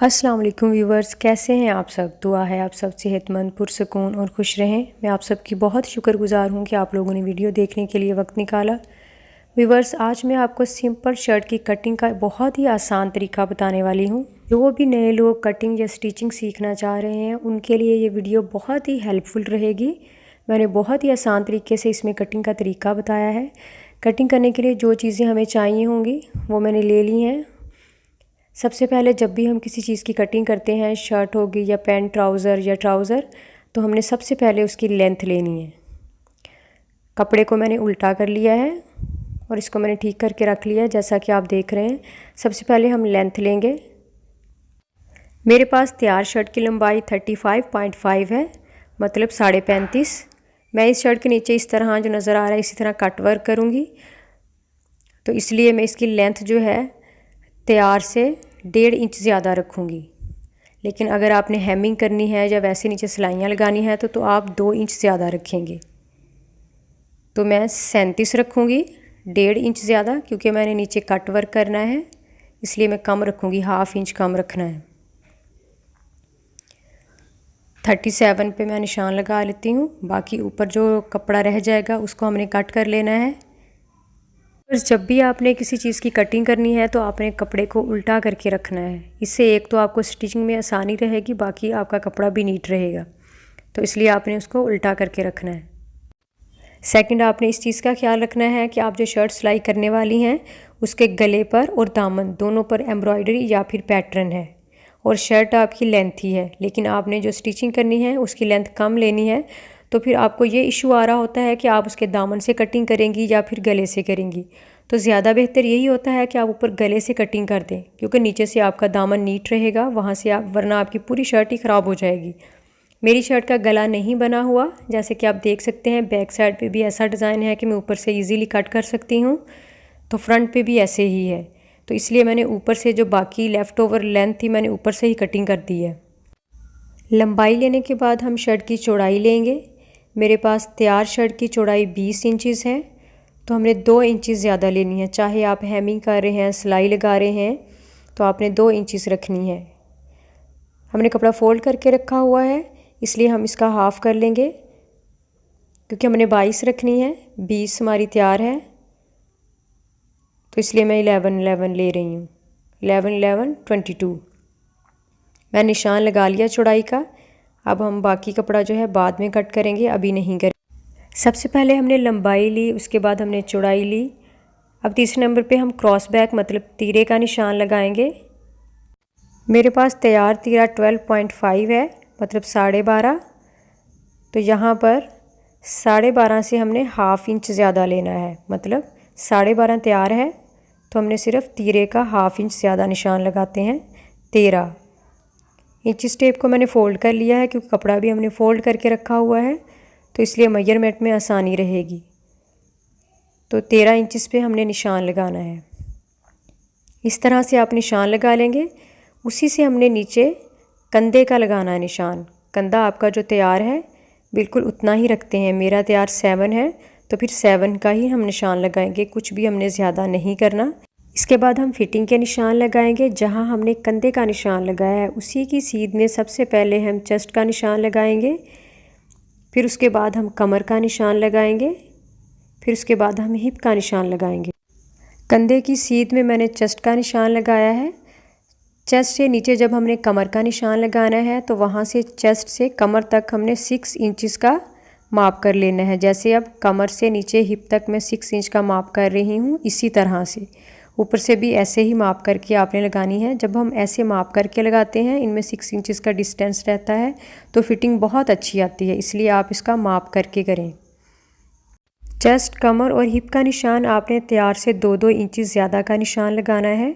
अस्सलाम वालेकुम व्यूवर्स, कैसे हैं आप सब। दुआ है आप सब सेहतमंद, पुरसकून और खुश रहें। मैं आप सबकी बहुत शुक्रगुजार हूं कि आप लोगों ने वीडियो देखने के लिए वक्त निकाला। व्यूवर्स, आज मैं आपको सिंपल शर्ट की कटिंग का बहुत ही आसान तरीका बताने वाली हूं। जो भी नए लोग कटिंग या स्टिचिंग सीखना चाह रहे हैं उनके लिए ये वीडियो बहुत ही हेल्पफुल रहेगी। मैंने बहुत ही आसान तरीके से इसमें कटिंग का तरीका बताया है। कटिंग करने के लिए जो चीज़ें हमें चाहिए होंगी वो मैंने ले ली हैं। सबसे पहले जब भी हम किसी चीज़ की कटिंग करते हैं, शर्ट होगी या पैंट ट्राउज़र या ट्राउज़र, तो हमने सबसे पहले उसकी लेंथ लेनी है। कपड़े को मैंने उल्टा कर लिया है और इसको मैंने ठीक करके रख लिया है जैसा कि आप देख रहे हैं। सबसे पहले हम लेंथ लेंगे। मेरे पास तैयार शर्ट की लंबाई 35.5 है, मतलब 35.5। मैं इस शर्ट के नीचे इस तरह जो नज़र आ रहा है इसी तरह कट वर्क करूँगी, तो इसलिए मैं इसकी लेंथ जो है तैयार से 1.5 इंच ज़्यादा रखूँगी। लेकिन अगर आपने हेमिंग करनी है या वैसे नीचे सिलाइयाँ लगानी है तो आप 2 इंच ज़्यादा रखेंगे। तो मैं 37 रखूँगी, 1.5 इंच ज़्यादा, क्योंकि मैंने नीचे कट वर्क करना है इसलिए मैं कम रखूँगी, 1/2 इंच कम रखना है। 37 पे मैं निशान लगा लेती हूँ। बाकी ऊपर जो कपड़ा रह जाएगा उसको हमने कट कर लेना है। जब भी आपने किसी चीज़ की कटिंग करनी है तो आपने कपड़े को उल्टा करके रखना है। इससे एक तो आपको स्टिचिंग में आसानी रहेगी, बाकी आपका कपड़ा भी नीट रहेगा, तो इसलिए आपने उसको उल्टा करके रखना है। सेकंड, आपने इस चीज़ का ख्याल रखना है कि आप जो शर्ट सिलाई करने वाली हैं उसके गले पर और दामन दोनों पर एम्ब्रॉयडरी या फिर पैटर्न है, और शर्ट आपकी लेंथ ही है, लेकिन आपने जो स्टिचिंग करनी है उसकी लेंथ कम लेनी है। तो फिर आपको ये इशू आ रहा होता है कि आप उसके दामन से कटिंग करेंगी या फिर गले से करेंगी। तो ज़्यादा बेहतर यही होता है कि आप ऊपर गले से कटिंग कर दें, क्योंकि नीचे से आपका दामन नीट रहेगा वहाँ से आप, वरना आपकी पूरी शर्ट ही ख़राब हो जाएगी। मेरी शर्ट का गला नहीं बना हुआ, जैसे कि आप देख सकते हैं। बैक साइड पे भी ऐसा डिज़ाइन है कि मैं ऊपर से इजीली कट कर सकती हूँ, तो फ्रंट पे भी ऐसे ही है, तो इसलिए मैंने ऊपर से जो बाकी लेफ़्ट ओवर लेंथ थी मैंने ऊपर से ही कटिंग कर दी है। लंबाई लेने के बाद हम शर्ट की चौड़ाई लेंगे। मेरे पास तैयार शर्ट की चौड़ाई 20 इंचज़ है, तो हमने 2 इंचज़ ज़्यादा लेनी है। चाहे आप हेमिंग कर रहे हैं, सिलाई लगा रहे हैं, तो आपने 2 इंचज़ रखनी है। हमने कपड़ा फोल्ड करके रखा हुआ है, इसलिए हम इसका हाफ़ कर लेंगे, क्योंकि हमने 22 रखनी है, 20 हमारी तैयार है, तो इसलिए मैं 11 ले रही हूँ। 11 22 मैं निशान लगा लिया चौड़ाई का। अब हम बाकी कपड़ा जो है बाद में कट करेंगे, अभी नहीं करेंगे। सबसे पहले हमने लंबाई ली, उसके बाद हमने चौड़ाई ली। अब तीसरे नंबर पे हम क्रॉस बैक मतलब तीरे का निशान लगाएंगे। मेरे पास तैयार तीरा 12.5 है, मतलब 12.5। तो यहाँ पर 12.5 से हमने 1/2 इंच ज़्यादा लेना है, मतलब 12.5 तैयार है, तो हमने सिर्फ तीरे का 1/2 इंच ज़्यादा निशान लगाते हैं। 13 इंच टेप को मैंने फ़ोल्ड कर लिया है, क्योंकि कपड़ा भी हमने फ़ोल्ड करके रखा हुआ है, तो इसलिए मेजरमेंट में आसानी रहेगी। तो 13 इंच पे हमने निशान लगाना है। इस तरह से आप निशान लगा लेंगे। उसी से हमने नीचे कंधे का लगाना है निशान। कंधा आपका जो तैयार है बिल्कुल उतना ही रखते हैं। मेरा तैयार 7 है, तो फिर 7 का ही हम निशान लगाएंगे, कुछ भी हमने ज़्यादा नहीं करना। इसके बाद हम फिटिंग के निशान लगाएंगे। जहां हमने कंधे का निशान लगाया है उसी की सीध में सबसे पहले हम चेस्ट का निशान लगाएंगे, फिर उसके बाद हम कमर का निशान लगाएंगे, फिर उसके बाद हम हिप का निशान लगाएंगे। कंधे की सीध में मैंने चेस्ट का निशान लगाया है। चेस्ट से नीचे जब हमने कमर का निशान लगाना है तो वहाँ से चेस्ट से कमर तक हमने 6 इंचज़ का माप कर लेना है। जैसे अब कमर से नीचे हिप तक मैं 6 इंच का माप कर रही हूँ, इसी तरह से ऊपर से भी ऐसे ही माप करके आपने लगानी है। जब हम ऐसे माप करके लगाते हैं, इनमें 6 इंचज़ का डिस्टेंस रहता है, तो फिटिंग बहुत अच्छी आती है, इसलिए आप इसका माप करके करें। चेस्ट, कमर और हिप का निशान आपने तैयार से 2-2 इंचज़ ज़्यादा का निशान लगाना है।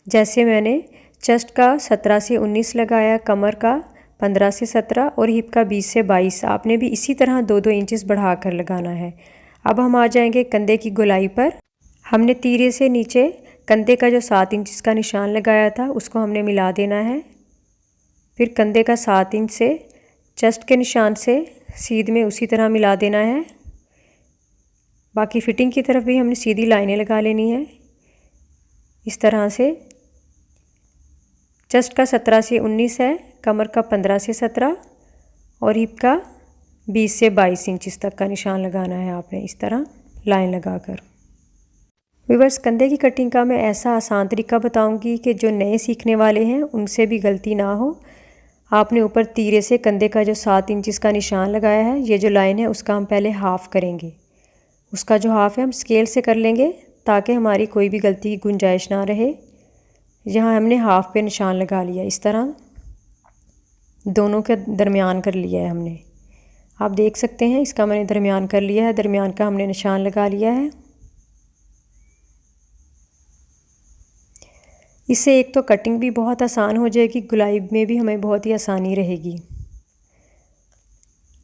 जैसे मैंने चेस्ट का 17 से 19 लगाया, कमर का 15 से 17 और हिप का 20 से 22, आपने भी इसी तरह 2-2 इंचज़ बढ़ा कर लगाना है। अब हम आ जाएंगे कंधे की गोलाई पर। हमने तीरे से नीचे कंधे का जो 7 इंच का निशान लगाया था उसको हमने मिला देना है। फिर कंधे का 7 इंच से चेस्ट के निशान से सीध में उसी तरह मिला देना है। बाकी फिटिंग की तरफ भी हमने सीधी लाइनें लगा लेनी है इस तरह से। चेस्ट का 17 से 19 है, कमर का 15 से 17 और हिप का 20 से 22 इंच तक का निशान लगाना है आपने इस तरह लाइन लगाकर। व्यूअर्स, कंधे की कटिंग का मैं ऐसा आसान तरीका बताऊंगी कि जो नए सीखने वाले हैं उनसे भी गलती ना हो। आपने ऊपर तीरे से कंधे का जो 7 इंच का निशान लगाया है, ये जो लाइन है उसका हम पहले हाफ़ करेंगे। उसका जो हाफ़ है हम स्केल से कर लेंगे ताकि हमारी कोई भी गलती की गुंजाइश ना रहे। यहाँ हमने हाफ़ पे निशान लगा लिया, इस तरह दोनों के दरमियान कर लिया है हमने। आप देख सकते हैं इसका मैंने दरमियान कर लिया है, दरमियान का हमने निशान लगा लिया है। इससे एक तो कटिंग भी बहुत आसान हो जाएगी, गुलाई में भी हमें बहुत ही आसानी रहेगी।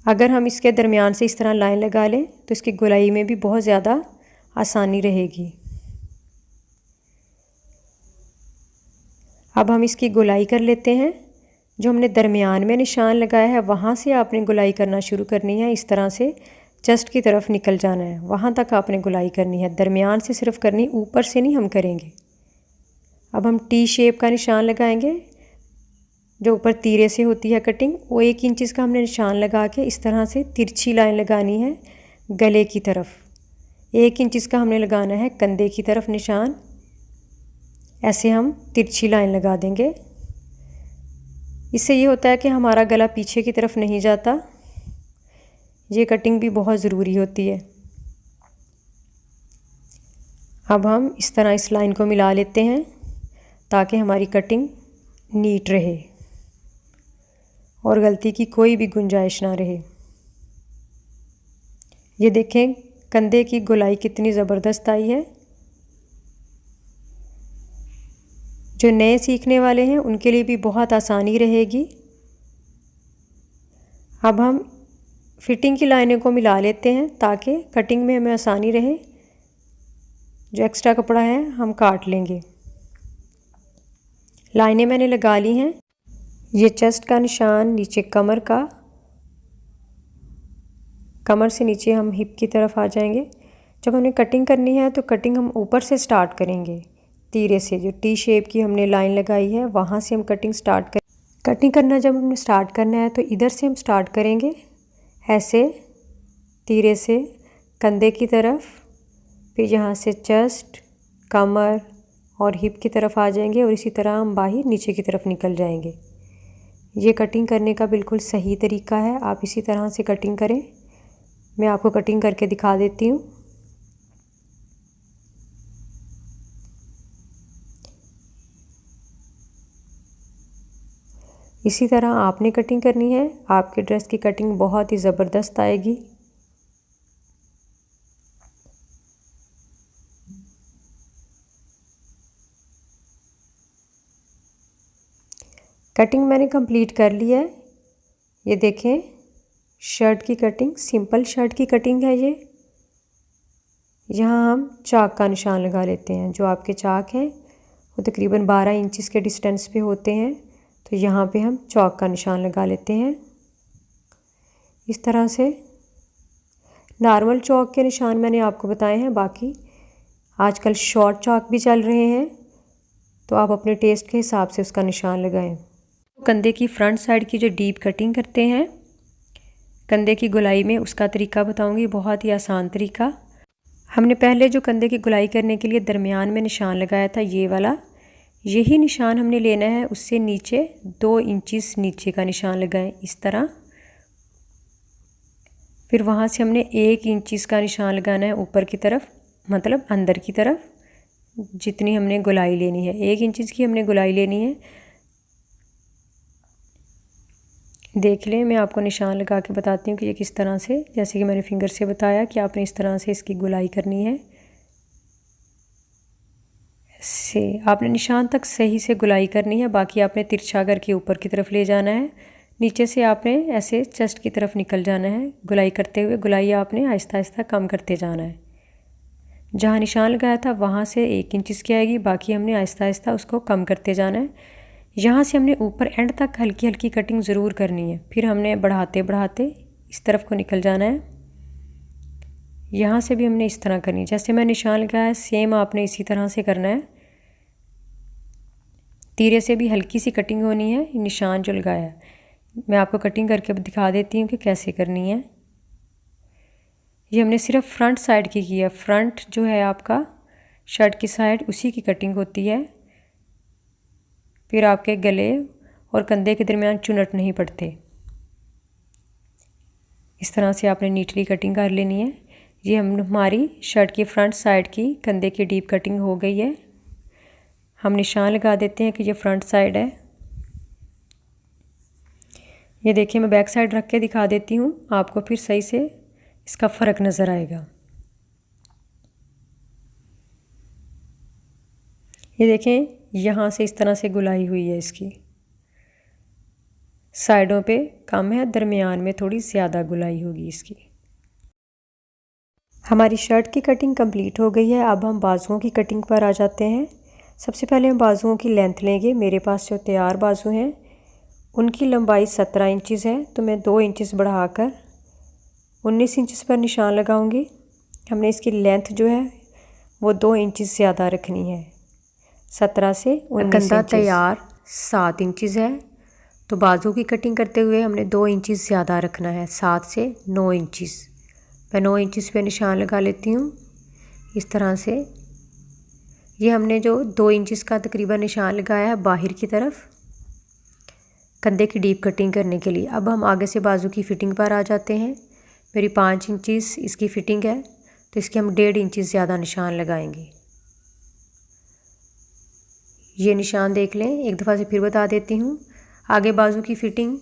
अगर हम इसके दरमियान से इस तरह लाइन लगा लें तो इसकी गुलाई में भी बहुत ज़्यादा आसानी रहेगी। अब हम इसकी गुलाई कर लेते हैं। जो हमने दरमियान में निशान लगाया है वहाँ से आपने गुलाई करना शुरू करनी है। इस तरह से चेस्ट की तरफ निकल जाना है, वहाँ तक आपने गुलाई करनी है। दरमियान से सिर्फ करनी, ऊपर से नहीं हम करेंगे। अब हम टी शेप का निशान लगाएंगे। जो ऊपर तीरे से होती है कटिंग, वो 1 इंच का हमने निशान लगा के इस तरह से तिरछी लाइन लगानी है गले की तरफ। 1 इंच का हमने लगाना है कंधे की तरफ निशान। ऐसे हम तिरछी लाइन लगा देंगे। इससे ये होता है कि हमारा गला पीछे की तरफ नहीं जाता। ये कटिंग भी बहुत ज़रूरी होती है। अब हम इस तरह इस लाइन को मिला लेते हैं ताकि हमारी कटिंग नीट रहे और गलती की कोई भी गुंजाइश ना रहे। ये देखें कंधे की गोलाई कितनी ज़बरदस्त आई है। जो नए सीखने वाले हैं उनके लिए भी बहुत आसानी रहेगी। अब हम फिटिंग की लाइनों को मिला लेते हैं ताकि कटिंग में हमें आसानी रहे। जो एक्स्ट्रा कपड़ा है हम काट लेंगे। लाइनें मैंने लगा ली हैं। ये चेस्ट का निशान, नीचे कमर का, कमर से नीचे हम हिप की तरफ आ जाएंगे। जब हमें कटिंग करनी है तो कटिंग हम ऊपर से स्टार्ट करेंगे, तीरे से। जो टी शेप की हमने लाइन लगाई है वहाँ से हम कटिंग स्टार्ट करें। कटिंग करना जब हमने स्टार्ट करना है तो इधर से हम स्टार्ट करेंगे, ऐसे तीरे से कंधे की तरफ, फिर यहाँ से चेस्ट, कमर और हिप की तरफ आ जाएंगे और इसी तरह हम बाहर नीचे की तरफ निकल जाएंगे। ये कटिंग करने का बिल्कुल सही तरीका है। आप इसी तरह से कटिंग करें। मैं आपको कटिंग करके दिखा देती हूँ। इसी तरह आपने कटिंग करनी है। आपके ड्रेस की कटिंग बहुत ही ज़बरदस्त आएगी। कटिंग मैंने कंप्लीट कर लिया है। ये देखें शर्ट की कटिंग, सिंपल शर्ट की कटिंग है ये। यहाँ हम चाक का निशान लगा लेते हैं। जो आपके चाक हैं वो तकरीबन 12 इंच के डिस्टेंस पे होते हैं, तो यहाँ पे हम चौक का निशान लगा लेते हैं। इस तरह से नॉर्मल चौक के निशान मैंने आपको बताए हैं। बाकी आजकल शॉर्ट चौक भी चल रहे हैं, तो आप अपने टेस्ट के हिसाब से उसका निशान लगाएं। कंधे की फ्रंट साइड की जो डीप कटिंग करते हैं कंधे की गुलाई में, उसका तरीका बताऊंगी, बहुत ही आसान तरीका। हमने पहले जो कंधे की गुलाई करने के लिए दरमियान में निशान लगाया था, ये वाला, यही निशान हमने लेना है। उससे नीचे 2 इंच नीचे का निशान लगाएं इस तरह। फिर वहाँ से हमने 1 इंच का निशान लगाना है ऊपर की तरफ, मतलब अंदर की तरफ। जितनी हमने गुलाई लेनी है, 1 इंच की हमने गुलाई लेनी है। देख लें, मैं आपको निशान लगा के बताती हूँ कि ये किस तरह से, जैसे कि मैंने फिंगर से बताया कि आपने इस तरह से इसकी गुलाई करनी है। से आपने निशान तक सही से गुलाई करनी है। बाकी आपने तिरछा करके ऊपर की तरफ ले जाना है। नीचे से आपने ऐसे चेस्ट की तरफ निकल जाना है गुलाई करते हुए। गुलाई आपने आहिस्ता आहिस्ता कम करते जाना है। जहाँ निशान लगाया था वहाँ से 1 इंच की आएगी, बाकी हमने आहिस्ता आहिस्ता उसको कम करते जाना है। यहाँ से हमने ऊपर एंड तक हल्की हल्की कटिंग ज़रूर करनी है। फिर हमने बढ़ाते बढ़ाते इस तरफ को निकल जाना है। यहाँ से भी हमने इस तरह करनी है। जैसे मैं निशान लगाया सेम आपने इसी तरह से करना है। तीरे से भी हल्की सी कटिंग होनी है, निशान जो लगाया है। मैं आपको कटिंग करके दिखा देती हूँ कि कैसे करनी है। ये हमने सिर्फ फ्रंट साइड की है। फ्रंट जो है आपका शर्ट की साइड, उसी की कटिंग होती है। फिर आपके गले और कंधे के दरमियान चुनट नहीं पड़ते। इस तरह से आपने नीटली कटिंग कर लेनी है। ये हमारी शर्ट की फ्रंट साइड की कंधे की डीप कटिंग हो गई है। हम निशान लगा देते हैं कि ये फ्रंट साइड है। ये देखिए, मैं बैक साइड रख के दिखा देती हूँ आपको, फिर सही से इसका फ़र्क नज़र आएगा। ये देखें, यहाँ से इस तरह से गुलाई हुई है। इसकी साइडों पे कम है, दरमियान में थोड़ी ज़्यादा गुलाई होगी इसकी। हमारी शर्ट की कटिंग कंप्लीट हो गई है। अब हम बाजुओं की कटिंग पर आ जाते हैं। सबसे पहले हम बाजुओं की लेंथ लेंगे। मेरे पास जो तैयार बाजू हैं उनकी लंबाई 17 इंचज़ है, तो मैं 2 इंचज़ बढ़ाकर 19 इंचज़ पर निशान लगाऊंगी। हमने इसकी लेंथ जो है वो 2 इंचज़ ज़्यादा रखनी है, 17 से 19 इंच। कंधा तैयार 7 इंचज़ है, तो बाजू की कटिंग करते हुए हमने 2 इंचज़ ज़्यादा रखना है, 7 से 9 इंचज़। मैं 9 इंचज़ पे निशान लगा लेती हूँ इस तरह से। ये हमने जो 2 इंचज़ का तकरीबन निशान लगाया है बाहर की तरफ, कंधे की डीप कटिंग करने के लिए। अब हम आगे से बाजू की फ़िटिंग पर आ जाते हैं। मेरी 5 इंचज़ इसकी फ़िटिंग है, तो इसके हम 1.5 इंचज़ ज़्यादा निशान लगाएंगे। ये निशान देख लें, एक दफ़ा से फिर बता देती हूँ। आगे बाजू की फ़िटिंग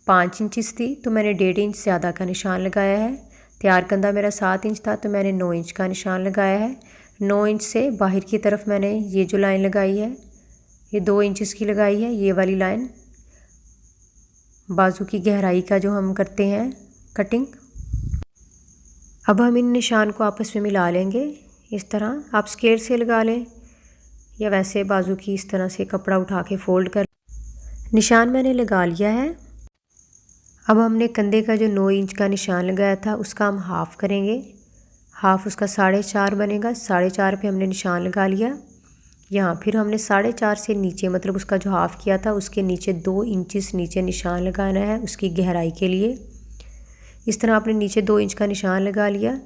5 इंचज़ थी, तो मैंने 1.5 इंच ज़्यादा का निशान लगाया है। तैयार कंधा मेरा 7 इंच था, तो मैंने 9 इंच का निशान लगाया है। 9 इंच से बाहर की तरफ मैंने ये जो लाइन लगाई है, ये 2 इंचज़ की लगाई है। ये वाली लाइन बाजू की गहराई का जो हम करते हैं कटिंग। अब हम इन निशान को आपस में मिला लेंगे इस तरह। आप स्केल से लगा लें या वैसे बाजू की इस तरह से कपड़ा उठा के फोल्ड कर। निशान मैंने लगा लिया है। अब हमने कंधे का जो 9 इंच का निशान लगाया था उसका हम हाफ़ करेंगे। हाफ़ उसका 4.5 बनेगा। 4.5 पे हमने निशान लगा लिया। यहाँ फिर हमने 4.5 से नीचे, मतलब उसका जो हाफ़ किया था उसके नीचे 2 इंचज़ नीचे निशान लगाना है उसकी गहराई के लिए। इस तरह आपने नीचे 2 इंच का निशान लगा लिया।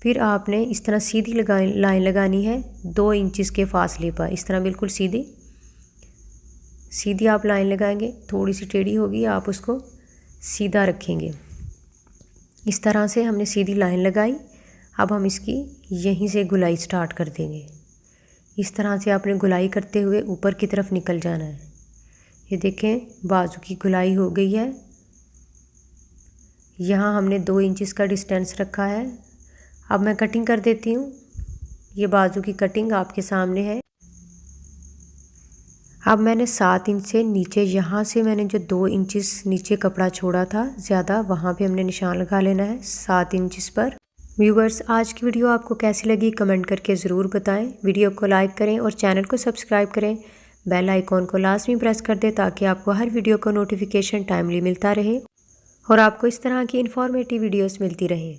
फिर आपने इस तरह सीधी लाइन लगानी है 2 इंचज़ के फासले पर। इस तरह बिल्कुल सीधी आप लाइन लगाएंगे। थोड़ी सी टेढ़ी होगी, आप उसको सीधा रखेंगे। इस तरह से हमने सीधी लाइन लगाई। अब हम इसकी यहीं से गुलाई स्टार्ट कर देंगे। इस तरह से आपने गुलाई करते हुए ऊपर की तरफ निकल जाना है। ये देखें, बाजू की गुलाई हो गई है। यहाँ हमने 2 इंचज़ का डिस्टेंस रखा है। अब मैं कटिंग कर देती हूँ। ये बाजू की कटिंग आपके सामने है। अब मैंने 7 इंच से नीचे, यहाँ से मैंने जो 2 इंचज़ नीचे कपड़ा छोड़ा था ज़्यादा, वहाँ पे हमने निशान लगा लेना है 7 इंचज़ पर। व्यूवर्स, आज की वीडियो आपको कैसी लगी कमेंट करके ज़रूर बताएं। वीडियो को लाइक करें और चैनल को सब्सक्राइब करें। बेल आइकॉन को लाजमी प्रेस कर दें ताकि आपको हर वीडियो का नोटिफिकेशन टाइमली मिलता रहे और आपको इस तरह की इन्फॉर्मेटिव वीडियोस मिलती रहे।